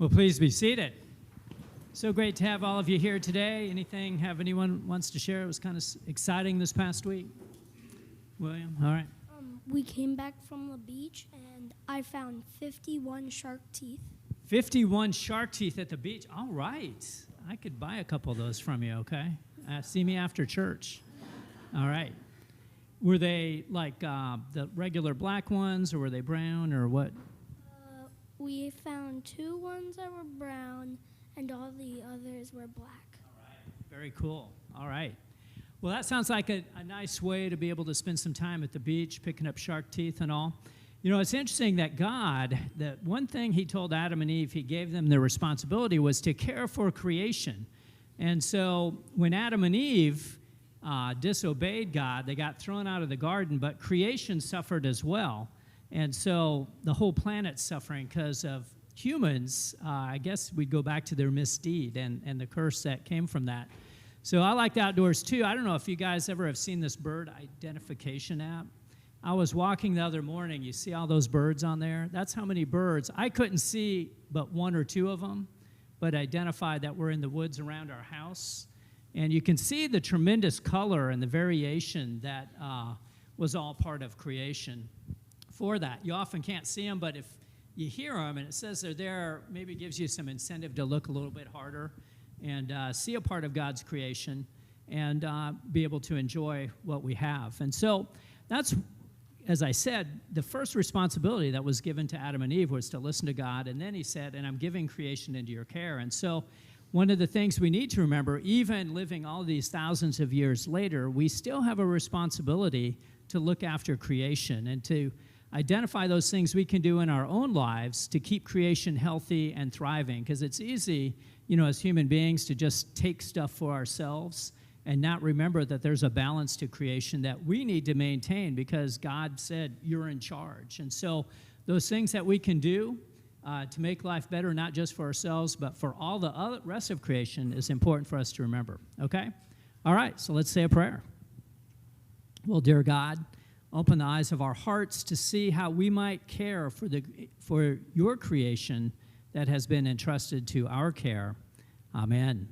Well, please be seated. So great to have all of you here today. Anyone wants to share? It was kind of exciting this past week. William, all right. We came back from the beach, and I found 51 shark teeth. 51 shark teeth at the beach. All right. I could buy a couple of those from you, okay? See me after church. All right. Were they like the regular black ones, or were they brown, or what? We found two ones that were brown, and all the others were black. All right. Very cool. All right. Well, that sounds like a nice way to be able to spend some time at the beach, picking up shark teeth and all. You know, it's interesting that God, that one thing he told Adam and Eve, he gave them their responsibility was to care for creation. And so when Adam and Eve disobeyed God, they got thrown out of the garden, but creation suffered as well. And so the whole planet's suffering because of humans. I guess we'd go back to their misdeed and the curse that came from that. So I like the outdoors too. I don't know if you guys ever have seen this bird identification app. I was walking the other morning. You see all those birds on there? That's how many birds. I couldn't see but one or two of them, but identified that were in the woods around our house. And you can see the tremendous color and the variation that was all part of creation for that. You often can't see them, but if you hear them and it says they're there, maybe gives you some incentive to look a little bit harder and see a part of God's creation and be able to enjoy what we have. And so that's, as I said, the first responsibility that was given to Adam and Eve was to listen to God, and then he said, and I'm giving creation into your care. And so one of the things we need to remember, even living all these thousands of years later, we still have a responsibility to look after creation and to identify those things we can do in our own lives to keep creation healthy and thriving, because it's easy, you know, as human beings to just take stuff for ourselves and not remember that there's a balance to creation that we need to maintain because God said you're in charge. And so those things that we can do to make life better, not just for ourselves, but for all the other rest of creation is important for us to remember, okay? All right, so let's say a prayer. Well, dear God, open the eyes of our hearts to see how we might care for your creation that has been entrusted to our care. Amen.